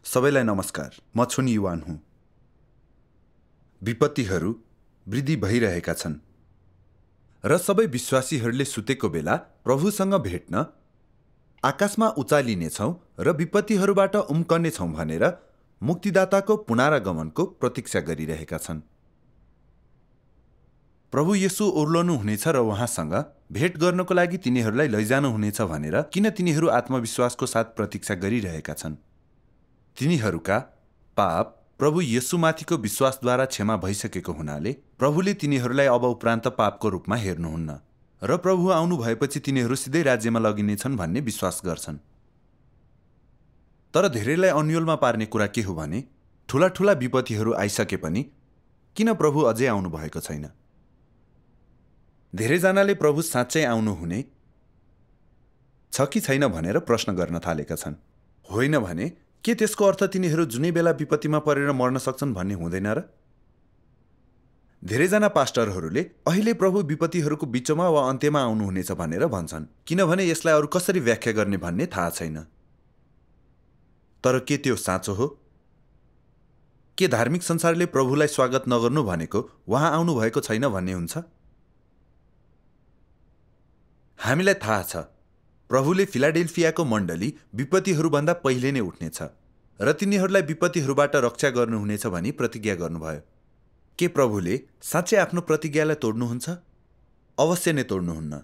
सबैलाई नमस्कार। म छुन युवान हुँ। विपत्तिहरू वृद्धि भइरहेका छन् र सबै विश्वासीहरूले सुतेको बेला प्रभुसँग भेट्न आकाशमा उचालिनेछौँ र विपत्तिहरूबाट उम्कनेछौँ भनेर मुक्तिदाताको पुनरागमनको प्रतीक्षा गरिरहेका छन्। प्रभु येशू ओर्लनु हुनेछ र उहाँसँग भेट गर्नको लागि तिनीहरूलाई लैजानुहुनेछ भनेर किन तिनीहरू आत्मविश्वासको साथ प्रतीक्षा गरिरहेका छन्? तिनीहरूका पाप प्रभु येशूमाथिको विश्वासद्वारा क्षमा भइसकेको हुनाले प्रभुले तिनीहरूलाई अब उपरान्त पापको रूपमा हेर्नुहुन्न र प्रभु आउनु भएपछि तिनीहरू सिधै राज्यमा लगिनेछन् भन्ने विश्वास गर्छन्। तर धेरैलाई अन्योलमा पार्ने कुरा के हो भने ठूला ठूला विपत्तिहरू आइसके पनि किन प्रभु अझै आउनु भएको छैन? धेरैजनाले प्रभु साँच्चै आउनुहुने छ कि छैन भनेर प्रश्न गर्न थालेका छन्। होइन भने के त्यसको अर्थ तिनीहरू जुनै बेला विपत्तिमा परेर मर्न सक्छन् भन्ने हुँदैन र? धेरैजना पास्टरहरूले अहिले प्रभु विपत्तिहरूको बीचमा वा अन्त्यमा आउनुहुनेछ भनेर भन्छन्, किनभने यसलाई अरू कसरी व्याख्या गर्ने भन्ने थाहा छैन। तर के त्यो साँचो हो? के धार्मिक संसारले प्रभुलाई स्वागत नगर्नु भनेको उहाँ आउनु भएको छैन भन्ने हुन्छ? हामीलाई थाहा छ प्रभुले फिलाडेल्फियाको मण्डली विपत्तिहरूभन्दा पहिले नै उठ्नेछ र तिनीहरूलाई विपत्तिहरूबाट रक्षा गर्नुहुनेछ भनी प्रतिज्ञा गर्नुभयो। के प्रभुले साँच्चै आफ्नो प्रतिज्ञालाई तोड्नुहुन्छ? अवश्य नै तोड्नुहुन्न।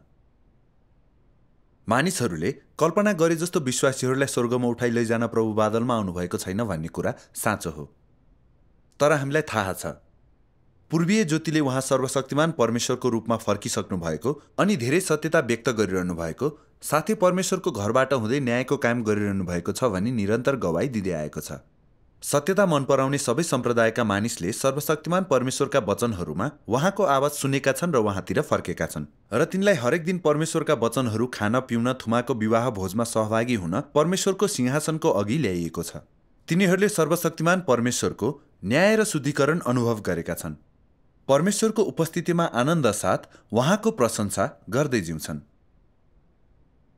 मानिसहरूले कल्पना गरे जस्तो विश्वासीहरूलाई स्वर्गमा उठाइ लैजान प्रभु बादलमा आउनुभएको छैन भन्ने कुरा साँचो हो। तर हामीलाई थाहा छ पूर्वीय ज्योतिले उहाँ सर्वशक्तिमान परमेश्वरको रूपमा फर्किसक्नु भएको अनि धेरै सत्यता व्यक्त गरिरहनु भएको साथै परमेश्वरको घरबाट हुँदै न्यायको काम गरिरहनु भएको छ भनी निरन्तर गवाई दिँदै आएको छ। सत्यता मन पराउने सबै सम्प्रदायका मानिसले सर्वशक्तिमान परमेश्वरका वचनहरूमा उहाँको आवाज सुनेका छन् र उहाँतिर फर्केका छन् र तिनलाई हरेक दिन परमेश्वरका वचनहरू खान पिउन थुमाको विवाह भोजमा सहभागी हुन परमेश्वरको सिंहासनको अघि ल्याइएको छ। तिनीहरूले सर्वशक्तिमान परमेश्वरको न्याय र शुद्धिकरण अनुभव गरेका छन्। परमेश्वरको उपस्थितिमा आनन्द साथ उहाँको प्रशंसा गर्दै जिउँछन्।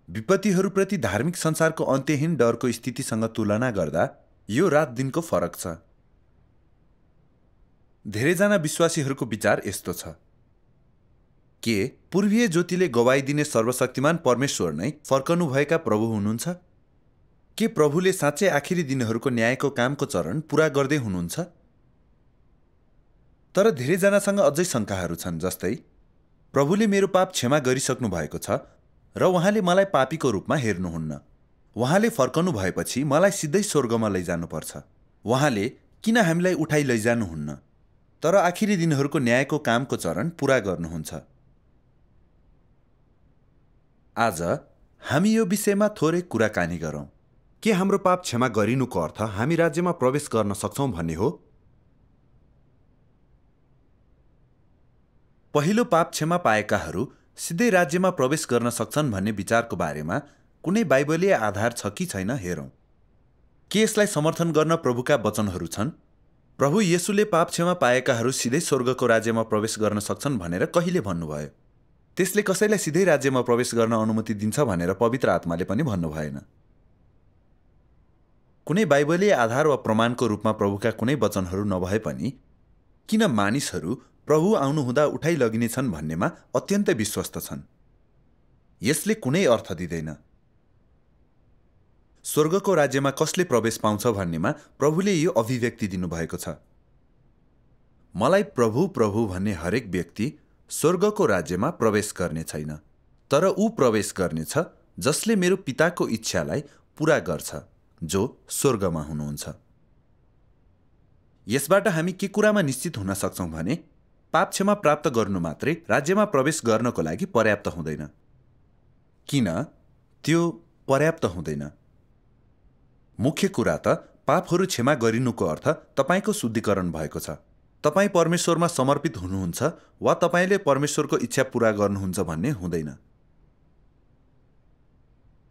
विपत्तिहरूप्रति धार्मिक संसारको अन्त्यहीन डरको स्थितिसँग तुलना गर्दा यो रात दिनको फरक छ। धेरैजना विश्वासीहरूको विचार यस्तो छ, के पूर्वीय ज्योतिले गवाई दिने सर्वशक्तिमान परमेश्वर नै फर्कनुभएका प्रभु हुनुहुन्छ? के प्रभुले साँच्चै आखिरी दिनहरूको न्यायको कामको चरण पूरा गर्दै हुनुहुन्छ? तर धेरैजनासँग अझै शङ्काहरू छन्, जस्तै प्रभुले मेरो पाप क्षमा गरिसक्नु भएको छ र उहाँले मलाई पापीको रूपमा हेर्नुहुन्न। उहाँले फर्कनु भएपछि मलाई सिधै स्वर्गमा लैजानुपर्छ। उहाँले किन हामीलाई उठाइ लैजानुहुन्न तर आखिरी दिनहरूको न्यायको कामको चरण पूरा गर्नुहुन्छ? आज हामी यो विषयमा थोरै कुराकानी गरौँ। के हाम्रो पाप क्षमा गरिनुको अर्थ हामी राज्यमा प्रवेश गर्न सक्छौँ भन्ने हो? पहिलो पाप क्षमा पाएकाहरू सिधै राज्यमा प्रवेश गर्न सक्छन् भन्ने विचारको बारेमा कुनै बाइबलीय आधार छ कि छैन हेरौँ। के यसलाई समर्थन गर्न प्रभुका वचनहरू छन्? प्रभु येशूले पाप क्षमा पाएकाहरू सिधै स्वर्गको राज्यमा प्रवेश गर्न सक्छन् भनेर कहिले भन्नुभयो? त्यसले कसैलाई सिधै राज्यमा प्रवेश गर्न अनुमति दिन्छ भनेर पवित्र आत्माले पनि भन्नु भएन। कुनै बाइबलीय आधार वा प्रमाणको रूपमा प्रभुका कुनै वचनहरू नभए पनि किन मानिसहरू प्रभु आउनुहुँदा उठाइ लगिनेछन् भन्नेमा अत्यन्तै विश्वस्त छन्? यसले कुनै अर्थ दिँदैन। स्वर्गको राज्यमा कसले प्रवेश पाउँछ भन्नेमा प्रभुले यो अभिव्यक्ति दिनुभएको छ, मलाई प्रभु प्रभु भन्ने हरेक व्यक्ति स्वर्गको राज्यमा प्रवेश गर्ने छैन, तर ऊ प्रवेश गर्नेछ जसले मेरो पिताको इच्छालाई पूरा गर्छ जो स्वर्गमा हुनुहुन्छ। यसबाट हामी के कुरामा निश्चित हुन सक्छौँ भने पाप क्षमा प्राप्त गर्नु मात्रै राज्यमा प्रवेश गर्नको लागि पर्याप्त हुँदैन। किन त्यो पर्याप्त हुँदैन? मुख्य कुरा त पापहरू क्षमा गरिनुको अर्थ तपाईको शुद्धिकरण भएको छ, तपाईँ परमेश्वरमा समर्पित हुनुहुन्छ वा तपाईँले परमेश्वरको इच्छा पूरा गर्नुहुन्छ भन्ने हुँदैन।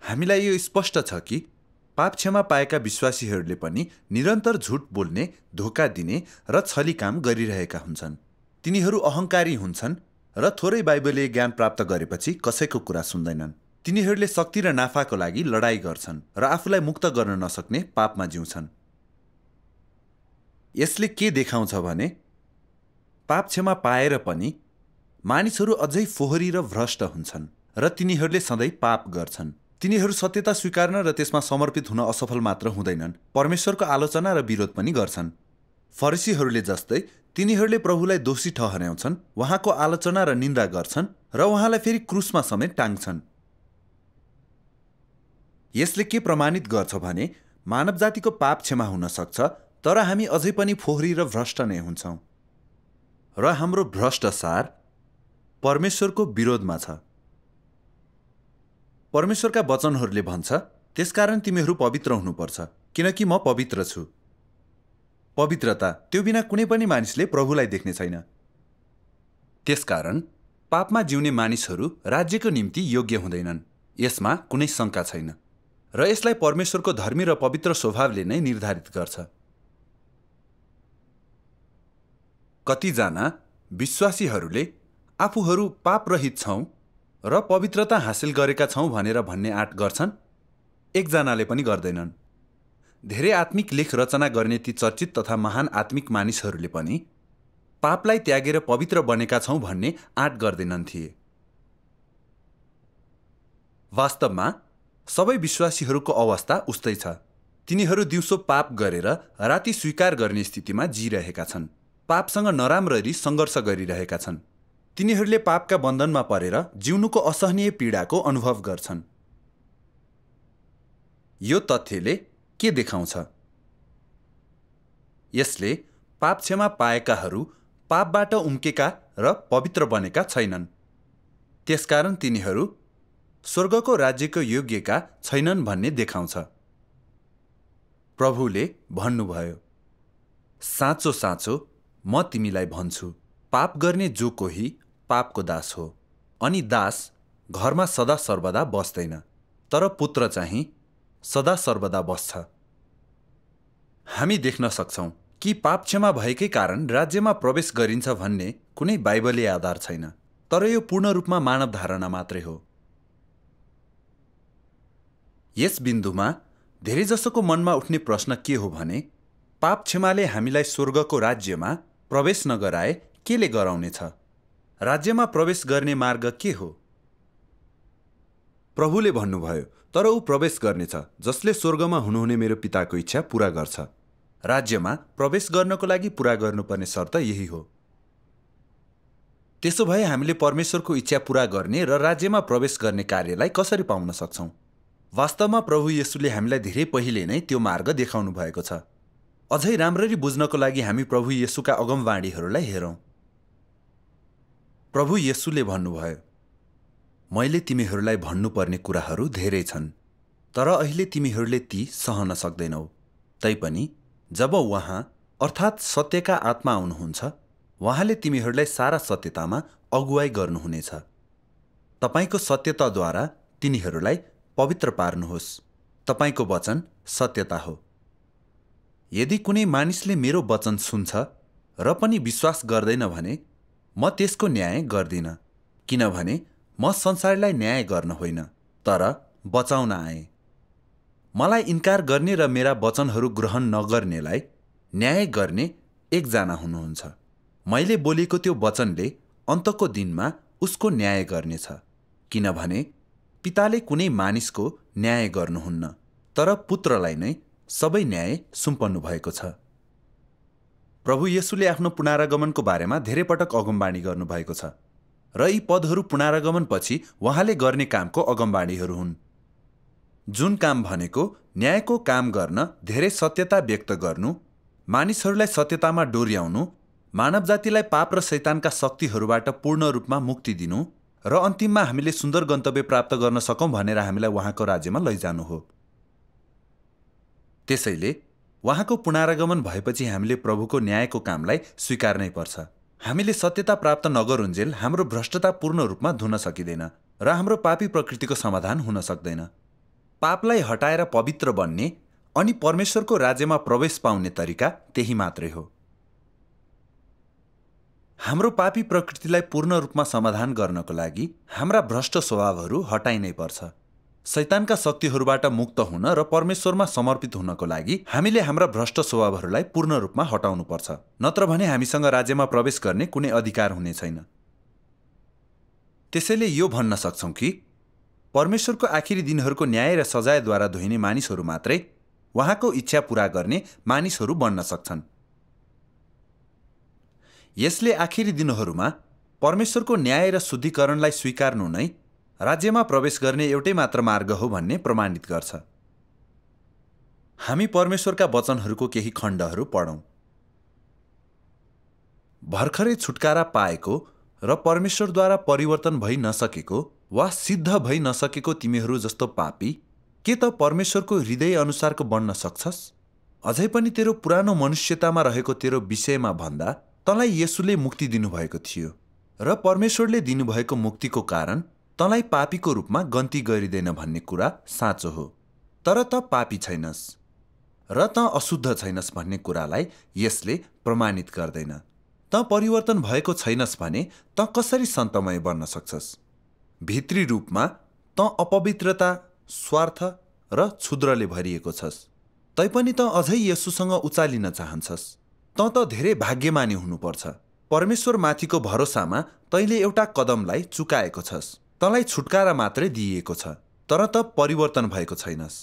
हामीलाई यो स्पष्ट छ कि पाप क्षमा पाएका विश्वासीहरूले पनि निरन्तर झुट बोल्ने, धोका दिने र छली काम गरिरहेका हुन्छन्। तिनीहरू अहङ्कारी हुन्छन् र थोरै बाइबलीय ज्ञान प्राप्त गरेपछि कसैको कुरा सुन्दैनन्। तिनीहरूले शक्ति र नाफाको लागि लडाईँ गर्छन् र आफूलाई मुक्त गर्न नसक्ने पापमा जिउँछन्। यसले के देखाउँछ भने पाप क्षमा पाएर पनि मानिसहरू अझै फोहोरी र भ्रष्ट हुन्छन् र तिनीहरूले सधैँ पाप गर्छन्। तिनीहरू सत्यता स्वीकार्न र त्यसमा समर्पित हुन असफल मात्र हुँदैनन्, परमेश्वरको आलोचना र विरोध पनि गर्छन्। फरिसीहरूले जस्तै तिनीहरूले प्रभुलाई दोषी ठहर्याउँछन्, उहाँको आलोचना र निन्दा गर्छन् र उहाँलाई फेरि क्रुसमा समेत टाङ्छन्। यसले के प्रमाणित गर्छ भने मानव जातिको पाप क्षमा हुन सक्छ, तर हामी अझै पनि फोहोरी र भ्रष्ट नै हुन्छौँ र हाम्रो भ्रष्ट सार परमेश्वरको विरोधमा छ। परमेश्वरका वचनहरूले भन्छ, त्यसकारण तिमीहरू पवित्र हुनुपर्छ, किनकि म पवित्र छु। पवित्रता त्यो बिना कुनै पनि मानिसले प्रभुलाई देख्ने छैन। त्यसकारण पापमा जिउने मानिसहरू राज्यको निम्ति योग्य हुँदैनन्, यसमा कुनै शङ्का छैन र यसलाई परमेश्वरको धर्मी र पवित्र स्वभावले नै निर्धारित गर्छ। कतिजना विश्वासीहरूले आफूहरू पापरहित छौँ र पवित्रता हासिल गरेका छौँ भनेर भन्ने आँट गर्छन्, एकजनाले पनि गर्दैनन्। धेरै आत्मिक लेख रचना गर्ने ती चर्चित तथा महान आत्मिक मानिसहरूले पनि पापलाई त्यागेर पवित्र बनेका छौँ भन्ने आँट गर्दैनन् थिए। वास्तवमा सबै विश्वासीहरूको अवस्था उस्तै छ। तिनीहरू दिउँसो पाप गरेर राति स्वीकार गर्ने स्थितिमा जिरहेका छन्, पापसँग नराम्ररी सङ्घर्ष गरिरहेका छन्। तिनीहरूले पापका बन्धनमा परेर जिउनुको असहनीय पीडाको अनुभव गर्छन्। यो तथ्यले के देखाउँछ? यसले पाप क्षमा पाएकाहरू पापबाट उम्केका र पवित्र बनेका छैनन्, त्यसकारण तिनीहरू स्वर्गको राज्यको योग्यका छैनन् भन्ने देखाउँछ। प्रभुले भन्नुभयो, साँचो साँचो म तिमीलाई भन्छु, पाप गर्ने जो कोही पापको दास हो, अनि दास घरमा सदा सर्वदा बस्दैन, तर पुत्र चाहिँ सदा सर्वदा बस्छ। हामी देख्न सक्छौँ कि पाप क्षमा भएकै कारण राज्यमा प्रवेश गरिन्छ भन्ने कुनै बाइबलीय आधार छैन, तर यो पूर्ण रूपमा मानव धारणा मात्रै हो। यस बिन्दुमा धेरैजसोको मनमा उठ्ने प्रश्न के हो भने पाप क्षमाले हामीलाई स्वर्गको राज्यमा प्रवेश नगराए केले गराउनेछ? राज्यमा प्रवेश गर्ने मार्ग के हो? प्रभुले भन्नुभयो, तर ऊ प्रवेश गर्नेछ जसले स्वर्गमा हुनुहुने मेरो पिताको इच्छा पूरा गर्छ। राज्यमा प्रवेश गर्नको लागि पूरा गर्नुपर्ने शर्त यही हो। त्यसो भए हामीले परमेश्वरको इच्छा पूरा गर्ने र राज्यमा प्रवेश गर्ने कार्यलाई कसरी पाउन सक्छौँ? वास्तवमा प्रभु येशूले हामीलाई धेरै पहिले नै त्यो मार्ग देखाउनु भएको छ। अझै राम्ररी बुझ्नको लागि हामी प्रभु येशूका अगमवाणीहरूलाई हेरौँ। प्रभु येशूले भन्नुभयो, मैले तिमीहरूलाई भन्नुपर्ने कुराहरू धेरै छन्, तर अहिले तिमीहरूले ती सहन सक्दैनौ। तैपनि जब उहाँ अर्थात् सत्यका आत्मा आउनुहुन्छ, उहाँले तिमीहरूलाई सारा सत्यतामा अगुवाई गर्नुहुनेछ। तपाईको सत्यताद्वारा तिनीहरूलाई पवित्र पार्नुहोस्। तपाईको वचन सत्यता हो। यदि कुनै मानिसले मेरो वचन सुन्छ र पनि विश्वास गर्दैन भने म त्यसको न्याय गर्दिन, किनभने म संसारलाई न्याय गर्न होइन, तर बचाउन आएँ। मलाई इन्कार गर्ने र मेरा वचनहरू ग्रहण नगर्नेलाई न्याय गर्ने एकजना हुनुहुन्छ। मैले बोलेको त्यो वचनले अन्तको दिनमा उसको न्याय गर्नेछ, किनभने पिताले कुनै मानिसको न्याय गर्नुहुन्न, तर पुत्रलाई नै सबै न्याय सुम्पन्नु भएको छ। प्रभु येशूले आफ्नो पुनरागमनको बारेमा धेरै पटक अगमवाणी गर्नुभएको छ र यी पदहरू पुनरागमनपछि उहाँले गर्ने कामको अगमवाणीहरू हुन्। जुन काम भनेको न्यायको काम गर्न, धेरै सत्यता व्यक्त गर्नु, मानिसहरूलाई सत्यतामा डोर्याउनु, मानव जातिलाई पाप र शैतानका शक्तिहरूबाट पूर्ण रूपमा मुक्ति दिनु र अन्तिममा हामीले सुन्दर गन्तव्य प्राप्त गर्न सकौँ भनेर हामीलाई उहाँको राज्यमा लैजानु हो। त्यसैले उहाँको पुनरागमन भएपछि हामीले प्रभुको न्यायको कामलाई स्वीकार्नै पर्छ। हामीले सत्यता प्राप्त नगरुन्जेल हाम्रो भ्रष्टता पूर्ण रूपमा धुन सकिँदैन र हाम्रो पापी प्रकृतिको समाधान हुन सक्दैन। पापलाई हटाएर पवित्र बन्ने अनि परमेश्वरको राज्यमा प्रवेश पाउने तरिका त्यही मात्रै हो। हाम्रो पापी प्रकृतिलाई पूर्ण रूपमा समाधान गर्नको लागि हाम्रा भ्रष्ट स्वभावहरू हटाइनै पर्छ। शैतानका शक्तिहरूबाट मुक्त हुन र परमेश्वरमा समर्पित हुनको लागि हामीले हाम्रा भ्रष्ट स्वभावहरूलाई पूर्ण रूपमा हटाउनुपर्छ। नत्र भने हामीसँग राज्यमा प्रवेश गर्ने कुनै अधिकार हुने छैन। त्यसैले यो भन्न सक्छौँ कि परमेश्वरको आखिरी दिनहरूको न्याय र सजायद्वारा धोइने मानिसहरू मात्रै उहाँको इच्छा पूरा गर्ने मानिसहरू बन्न सक्छन्। यसले आखिरी दिनहरूमा परमेश्वरको न्याय र शुद्धिकरणलाई स्वीकार्नु नै राज्यमा प्रवेश गर्ने एउटै मात्र मार्ग हो भन्ने प्रमाणित गर्छ। हामी परमेश्वरका वचनहरूको केही खण्डहरू पढौँ। भर्खरै छुटकारा पाएको र परमेश्वरद्वारा परिवर्तन भइ नसकेको वा सिद्ध भइ नसकेको तिमीहरू जस्तो पापी के त परमेश्वरको हृदय अनुसारको बन्न सक्छस्? अझै पनि तेरो पुरानो मनुष्यतामा रहेको तेरो विषयमा भन्दा तँलाई येशूले मुक्ति दिनुभएको थियो र परमेश्वरले दिनुभएको मुक्तिको कारण तँलाई पापीको रूपमा गन्ती गरिँदैन भन्ने कुरा साँचो हो। तर त पापी छैनस् र त अशुद्ध छैनस् भन्ने कुरालाई यसले प्रमाणित गर्दैन। त परिवर्तन भएको छैनस् भने त कसरी सन्तमय बन्न सक्छस्? भित्री रूपमा त अपवित्रता, स्वार्थ र क्षुद्रले भरिएको छस्। तैपनि त अझै येशूसँग उचालिन चाहन्छस्। त धेरै भाग्यमानी हुनुपर्छ। परमेश्वर माथिको भरोसामा तैँले एउटा कदमलाई चुकाएको छस्। तँलाई छुटकारा मात्रै दिइएको छ, तर त परिवर्तन भएको छैनस्।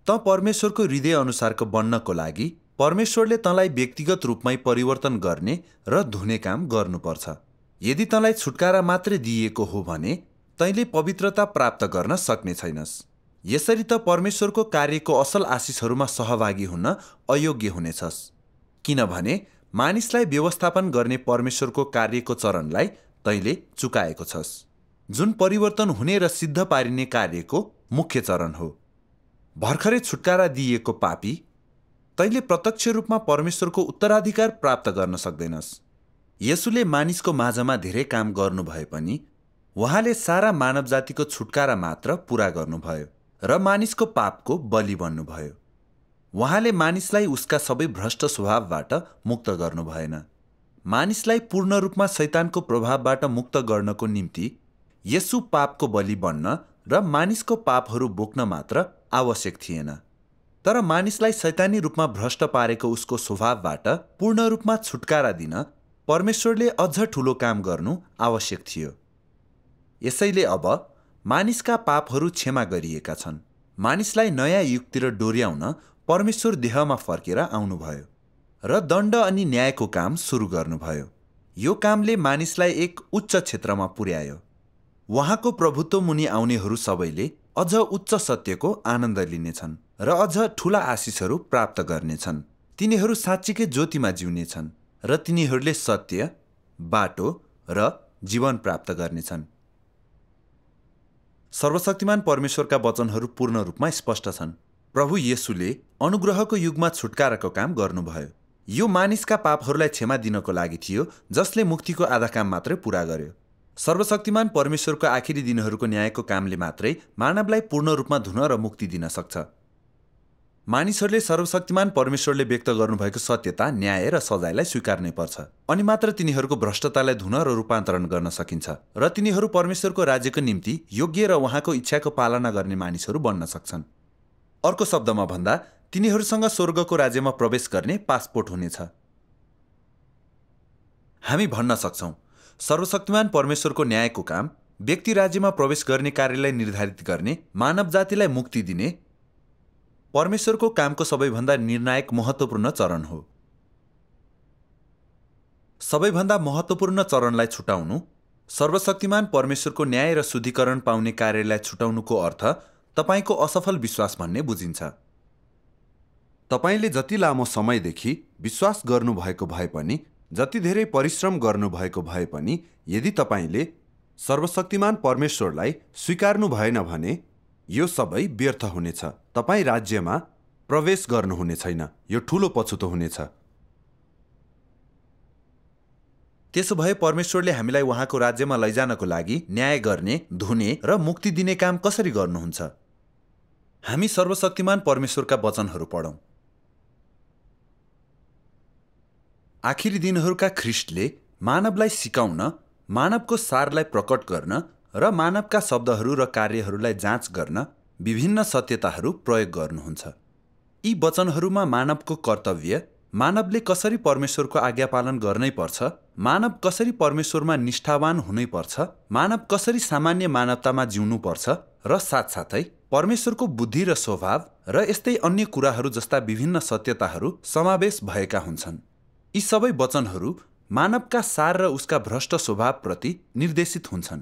त परमेश्वरको हृदय अनुसारको बन्नको लागि परमेश्वरले तँलाई व्यक्तिगत रूपमै परिवर्तन गर्ने र धुने काम गर्नुपर्छ। यदि तँलाई छुटकारा मात्रै दिइएको हो भने तैँले पवित्रता प्राप्त गर्न सक्ने छैनस्। यसरी त परमेश्वरको कार्यको असल आशिषहरूमा सहभागी हुन अयोग्य हुनेछस्, किनभने मानिसलाई व्यवस्थापन गर्ने परमेश्वरको कार्यको चरणलाई तैँले चुकाएको छस्, जुन परिवर्तन हुने र सिद्ध पारिने कार्यको मुख्य चरण हो। भर्खरै छुटकारा दिइएको पापी तैँले प्रत्यक्ष रूपमा परमेश्वरको उत्तराधिकार प्राप्त गर्न सक्दैनस्। येशूले मानिसको माझमा धेरै काम गर्नु भए पनि उहाँले सारा मानव जातिको छुटकारा मात्र पूरा गर्नुभयो र मानिसको पापको बलि बन्नुभयो। उहाँले मानिसलाई उसका सबै भ्रष्ट स्वभावबाट मुक्त गर्नु भएन। मानिसलाई पूर्ण रूपमा शैतानको प्रभावबाट मुक्त गर्नको निम्ति येशू पापको बलि बन्न र मानिसको पापहरू बोक्न मात्र आवश्यक थिएन, तर मानिसलाई शैतानी रूपमा भ्रष्ट पारेको उसको स्वभावबाट पूर्ण रूपमा छुटकारा दिन परमेश्वरले अझ ठूलो काम गर्नु आवश्यक थियो। यसैले अब मानिसका पापहरू क्षमा गरिएका छन्। मानिसलाई नयाँ युगतिर डोर्याउन परमेश्वर देहमा फर्केर आउनुभयो र दण्ड अनि न्यायको काम सुरु गर्नुभयो। यो कामले मानिसलाई एक उच्च क्षेत्रमा पुर्यायो। उहाँको प्रभुत्व मुनि आउनेहरू सबैले अझ उच्च सत्यको आनन्द लिनेछन् र अझ ठूला आशिषहरू प्राप्त गर्नेछन्। तिनीहरू साँच्चीकै ज्योतिमा जिउनेछन् र तिनीहरूले सत्य, बाटो र जीवन प्राप्त गर्नेछन्। सर्वशक्तिमान परमेश्वरका वचनहरू पूर्ण रूपमा स्पष्ट छन्। प्रभु येशूले अनुग्रहको युगमा छुटकाराको काम गर्नुभयो। यो मानिसका पापहरूलाई क्षमा दिनको लागि थियो, जसले मुक्तिको आधा काम मात्रै पूरा गर्यो। सर्वशक्तिमान परमेश्वरको आखिरी दिनहरूको न्यायको कामले मात्रै मानवलाई पूर्ण रूपमा धुन र मुक्ति दिन सक्छ। मानिसहरूले सर्वशक्तिमान परमेश्वरले व्यक्त गर्नुभएको सत्यता, न्याय र सजायलाई स्वीकार्नै पर्छ, अनि मात्र तिनीहरूको भ्रष्टतालाई धुन र रूपान्तरण गर्न सकिन्छ र तिनीहरू परमेश्वरको राज्यको निम्ति योग्य र उहाँको इच्छाको पालना गर्ने मानिसहरू बन्न सक्छन्। अर्को शब्दमा भन्दा तिनीहरूसँग स्वर्गको राज्यमा प्रवेश गर्ने पासपोर्ट हुनेछ। हामी भन्न सक्छौँ सर्वशक्तिमान परमेश्वरको न्यायको काम व्यक्ति राज्यमा प्रवेश गर्ने कार्यलाई निर्धारित गर्ने, मानव जातिलाई मुक्ति दिने परमेश्वरको कामको सबैभन्दा निर्णायक महत्त्वपूर्ण चरण हो। सबैभन्दा महत्त्वपूर्ण चरणलाई छुटाउनु, सर्वशक्तिमान परमेश्वरको न्याय र शुद्धिकरण पाउने कार्यलाई छुटाउनुको अर्थ तपाईको असफल विश्वास भन्ने बुझिन्छ। तपाईले जति लामो समयदेखि विश्वास गर्नुभएको भए पनि, जति धेरै परिश्रम गर्नुभएको भए पनि, यदि तपाईले सर्वशक्तिमान परमेश्वरलाई स्वीकार्नु भएन भने यो सबै व्यर्थ हुनेछ। तपाईँ राज्यमा प्रवेश गर्नुहुने छैन। यो ठूलो पछुतो हुनेछ। त्यसो भए परमेश्वरले हामीलाई उहाँको राज्यमा लैजानको लागि न्याय गर्ने, धुने र मुक्ति दिने काम कसरी गर्नुहुन्छ? हामी सर्वशक्तिमान परमेश्वरका वचनहरू पढौँ। आखिरी दिनहरूका ख्रिस्टले मानवलाई सिकाउन, मानवको सारलाई प्रकट गर्न र मानवका शब्दहरू र कार्यहरूलाई जाँच गर्न विभिन्न सत्यताहरू प्रयोग गर्नुहुन्छ। यी वचनहरूमा मानवको कर्तव्य, मानवले कसरी परमेश्वरको आज्ञा पालन गर्नै पर्छ, मानव कसरी परमेश्वरमा निष्ठावान हुनै पर्छ, मानव कसरी सामान्य मानवतामा जिउनु पर्छ र साथसाथै परमेश्वरको बुद्धि र स्वभाव र यस्तै अन्य कुराहरू जस्ता विभिन्न सत्यताहरू समावेश भएका हुन्छन्। यी सबै वचनहरू मानवका सार र उसका भ्रष्ट स्वभावप्रति निर्देशित हुन्छन्।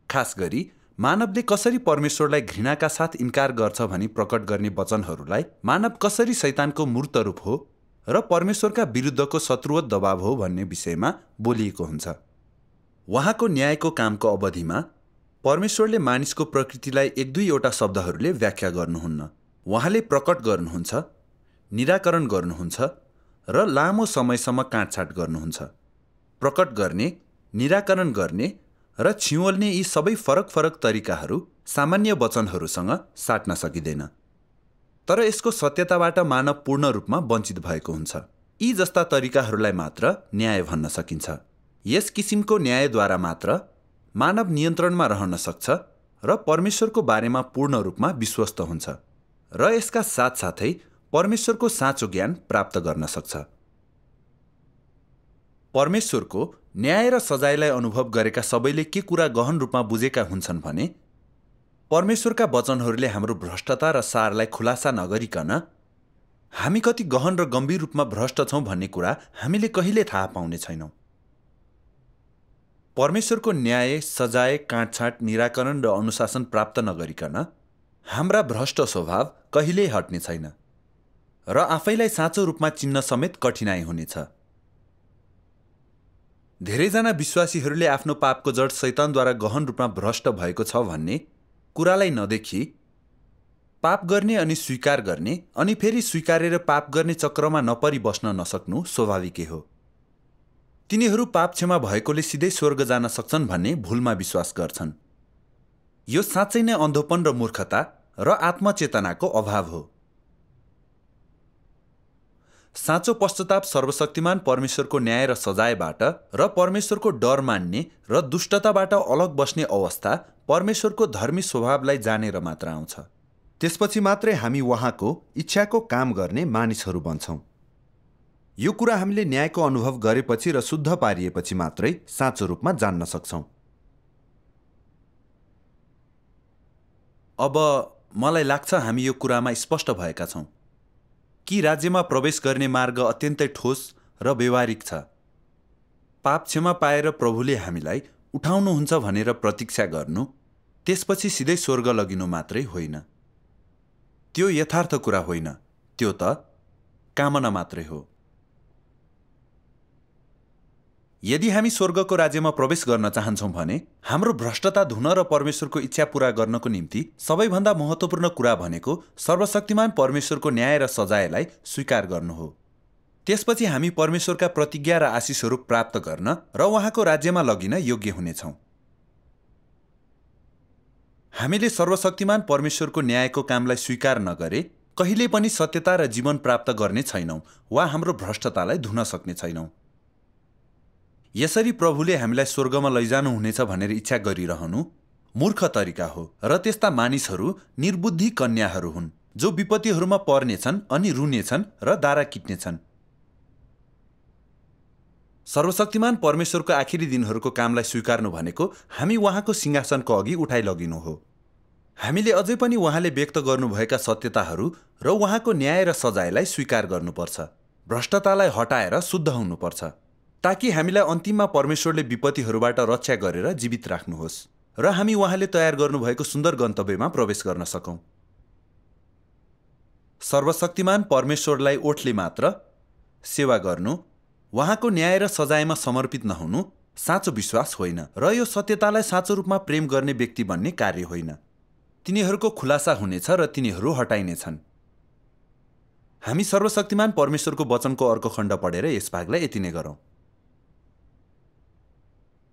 खास गरी मानवले कसरी परमेश्वरलाई घृणाका साथ इन्कार गर्छ भनी प्रकट गर्ने वचनहरूलाई मानव कसरी शैतानको मूर्त रूप हो र परमेश्वरका विरुद्धको शत्रुवत दबाव हो भन्ने विषयमा बोलिएको हुन्छ। उहाँको न्यायको कामको अवधिमा परमेश्वरले मानिसको प्रकृतिलाई एक दुईवटा शब्दहरूले व्याख्या गर्नुहुन्न। उहाँले प्रकट गर्नुहुन्छ, निराकरण गर्नुहुन्छ र लामो समयसम्म काटछाट गर्नुहुन्छ। प्रकट गर्ने, निराकरण गर्ने र छिओल्ने यी सबै फरक फरक तरिकाहरू सामान्य वचनहरूसँग साट्न सकिँदैन। तर यसको सत्यताबाट मानव पूर्ण रूपमा वञ्चित भएको हुन्छ। यी जस्ता तरिकाहरूलाई मात्र न्याय भन्न सकिन्छ। यस किसिमको न्यायद्वारा मात्र मानव नियन्त्रणमा रहन सक्छ र परमेश्वरको बारेमा पूर्ण रूपमा विश्वस्त हुन्छ र यसका साथसाथै परमेश्वरको साँचो ज्ञान प्राप्त गर्न सक्छ। परमेश्वरको न्याय र सजायलाई अनुभव गरेका सबैले के कुरा गहन रूपमा बुझेका हुन्छन् भने परमेश्वरका वचनहरूले हाम्रो भ्रष्टता र सारलाई खुलासा नगरिकन हामी कति गहन र गम्भीर रूपमा भ्रष्ट छौँ भन्ने कुरा हामीले कहिले थाहा पाउने छैनौँ। परमेश्वरको न्याय, सजाय, काटछाट, निराकरण र अनुशासन प्राप्त नगरिकन हाम्रा भ्रष्ट स्वभाव कहिल्यै हट्ने छैन र आफैलाई साँचो रूपमा चिन्न समेत कठिनाइ हुनेछ। धेरैजना विश्वासीहरूले आफ्नो पापको जड शैतानद्वारा गहन रूपमा भ्रष्ट भएको छ भन्ने कुरालाई नदेखी पाप गर्ने अनि स्वीकार गर्ने अनि फेरि स्वीकारेर पाप गर्ने चक्रमा नपरि बस्न नसक्नु स्वाभाविकै हो। तिनीहरू पाप क्षमा भएकोले सिधै स्वर्ग जान सक्छन् भन्ने भुलमा विश्वास गर्छन्। यो साँच्चै नै अन्धोपन र मूर्खता र आत्मचेतनाको अभाव हो। साँचो पश्चाताप सर्वशक्तिमान परमेश्वरको न्याय र सजायबाट र परमेश्वरको डर मान्ने र दुष्टताबाट अलग बस्ने अवस्था परमेश्वरको धर्मी स्वभावलाई जानेर मात्र आउँछ। त्यसपछि मात्रै हामी उहाँको इच्छाको काम गर्ने मानिसहरू बन्छौँ। यो कुरा हामीले न्यायको अनुभव गरेपछि र शुद्ध पारिएपछि मात्रै साँचो रूपमा जान्न सक्छौँ। अब मलाई लाग्छ हामी यो कुरामा स्पष्ट भएका छौँ कि राज्यमा प्रवेश गर्ने मार्ग अत्यन्तै ठोस र व्यवहारिक छ। पाप क्षमा पाएर प्रभुले हामीलाई उठाउनुहुन्छ भनेर प्रतीक्षा गर्नु, त्यसपछि सिधै स्वर्ग लगिनु मात्रै होइन। त्यो यथार्थ कुरा होइन, त्यो त कामना मात्रै हो। यदि हामी स्वर्गको राज्यमा प्रवेश गर्न चाहन्छौँ भने हाम्रो भ्रष्टता धुन र परमेश्वरको इच्छा पूरा गर्नको निम्ति सबैभन्दा महत्त्वपूर्ण कुरा भनेको सर्वशक्तिमान परमेश्वरको न्याय र सजायलाई स्वीकार गर्नु हो। त्यसपछि हामी परमेश्वरका प्रतिज्ञा र आशिषहरू प्राप्त गर्न र उहाँको राज्यमा लगिन योग्य हुनेछौँ। हामीले सर्वशक्तिमान परमेश्वरको न्यायको कामलाई स्वीकार नगरे कहिल्यै पनि सत्यता र जीवन प्राप्त गर्ने छैनौँ वा हाम्रो भ्रष्टतालाई धुन सक्ने छैनौँ। यसरी प्रभुले हामीलाई स्वर्गमा लैजानुहुनेछ भनेर इच्छा गरिरहनु मूर्ख तरिका हो र त्यस्ता मानिसहरू निर्बुद्धि कन्याहरू हुन् जो विपत्तिहरूमा पर्नेछन् अनि रुनेछन् र दारा किट्नेछन्। सर्वशक्तिमान परमेश्वरको आखिरी दिनहरूको कामलाई स्वीकार्नु भनेको हामी उहाँको सिंहासनको अघि उठाइ लगिनु हो। हामीले अझै पनि उहाँले व्यक्त गर्नुभएका सत्यताहरू र उहाँको न्याय र सजायलाई स्वीकार गर्नुपर्छ। भ्रष्टतालाई हटाएर शुद्ध हुनुपर्छ ताकि हामीलाई अन्तिममा परमेश्वरले विपत्तिहरूबाट रक्षा गरेर जीवित राख्नुहोस् र हामी उहाँले तयार गर्नुभएको सुन्दर गन्तव्यमा प्रवेश गर्न सकौँ। सर्वशक्तिमान परमेश्वरलाई ओठले मात्र सेवा गर्नु, उहाँको न्याय र सजायमा समर्पित नहुनु साँचो विश्वास होइन र यो सत्यतालाई साँचो रूपमा प्रेम गर्ने व्यक्ति बन्ने कार्य होइन। तिनीहरूको खुलासा हुनेछ र तिनीहरू हटाइनेछन्। हामी सर्वशक्तिमान परमेश्वरको वचनको अर्को खण्ड पढेर यस भागलाई यति नै गरौँ।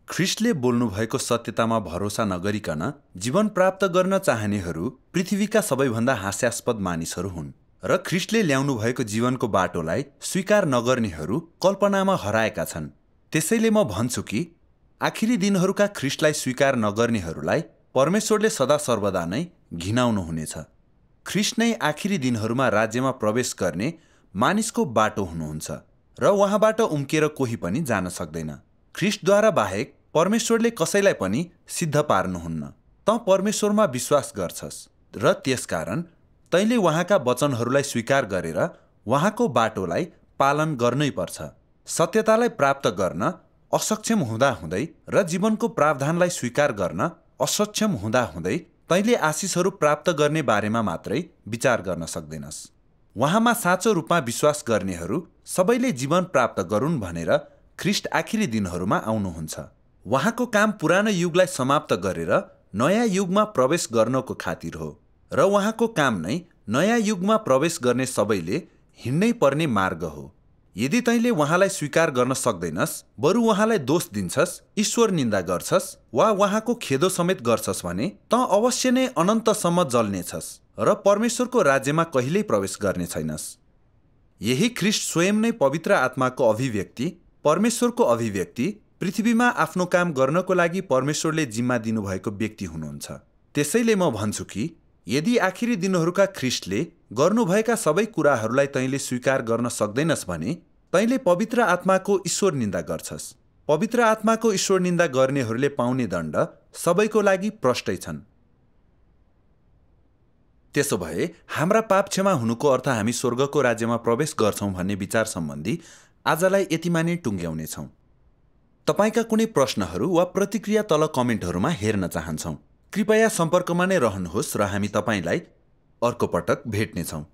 ख्रिस्टले बोल्नुभएको सत्यतामा भरोसा नगरिकन जीवन प्राप्त गर्न चाहनेहरू पृथ्वीका सबैभन्दा हास्यास्पद मानिसहरू हुन् र ख्रिस्टले ल्याउनु भएको जीवनको बाटोलाई स्वीकार नगर्नेहरू कल्पनामा हराएका छन्। त्यसैले म भन्छु कि आखिरी दिनहरूका ख्रीष्टलाई स्वीकार नगर्नेहरूलाई परमेश्वरले सदा सर्वदा नै घिनाउनुहुनेछ। ख्रीष्ट नै आखिरी दिनहरूमा राज्यमा प्रवेश गर्ने मानिसको बाटो हुनुहुन्छ र उहाँबाट उम्केर कोही पनि जान सक्दैन। ख्रीष्टद्वारा बाहेक परमेश्वरले कसैलाई पनि सिद्ध पार्नुहुन्न। त परमेश्वरमा विश्वास गर्छस् र त्यसकारण तैँले उहाँका वचनहरूलाई स्वीकार गरेर उहाँको बाटोलाई पालन गर्नै पर्छ। सत्यतालाई प्राप्त गर्न असक्षम हुँदाहुँदै र जीवनको प्रावधानलाई स्वीकार गर्न असक्षम हुँदाहुँदै तैँले आशिषहरू प्राप्त गर्ने बारेमा मात्रै विचार गर्न सक्दैनस्। उहाँमा साँचो रूपमा विश्वास गर्नेहरू सबैले जीवन प्राप्त गरून् भनेर ख्रीष्ट आखिरी दिनहरूमा आउनुहुन्छ। उहाँको काम पुरानो युगलाई समाप्त गरेर नयाँ युगमा प्रवेश गर्नको खातिर हो र उहाँको काम नै नयाँ युगमा प्रवेश गर्ने सबैले हिँड्नै पर्ने मार्ग हो। यदि तैँले उहाँलाई स्वीकार गर्न सक्दैनस्, बरु उहाँलाई दोष दिन्छस्, ईश्वर निन्दा गर्छस् वा उहाँको खेदो समेत गर्छस् भने त अवश्य नै अनन्तसम्म जल्नेछस् र परमेश्वरको राज्यमा कहिल्यै प्रवेश गर्ने छैनस्। यही ख्रीष्ट स्वयं नै पवित्र आत्माको अभिव्यक्ति, परमेश्वरको अभिव्यक्ति, पृथ्वीमा आफ्नो काम गर्नको लागि परमेश्वरले जिम्मा दिनुभएको व्यक्ति हुनुहुन्छ। त्यसैले म भन्छु कि यदि आखिरी दिनहरूका ख्रीष्टले गर्नुभएका सबै कुराहरूलाई तैँले स्वीकार गर्न सक्दैनस् भने तैँले पवित्र आत्माको ईश्वर निन्दा गर्छस्। पवित्र आत्माको ईश्वर निन्दा गर्नेहरूले पाउने दण्ड सबैको लागि प्रष्टै छन्। त्यसो भए हाम्रा पाप क्षमा हुनुको अर्थ हामी स्वर्गको राज्यमा प्रवेश गर्छौं भन्ने विचार सम्बन्धी आजलाई यतिमा नै टुङ्ग्याउनेछौँ। तपाईका कुनै प्रश्नहरू वा प्रतिक्रिया तल कमेन्टहरूमा हेर्न चाहन्छौँ। कृपया सम्पर्कमा नै रहनुहोस् र हामी तपाईलाई अर्को पटक भेट्नेछौँ।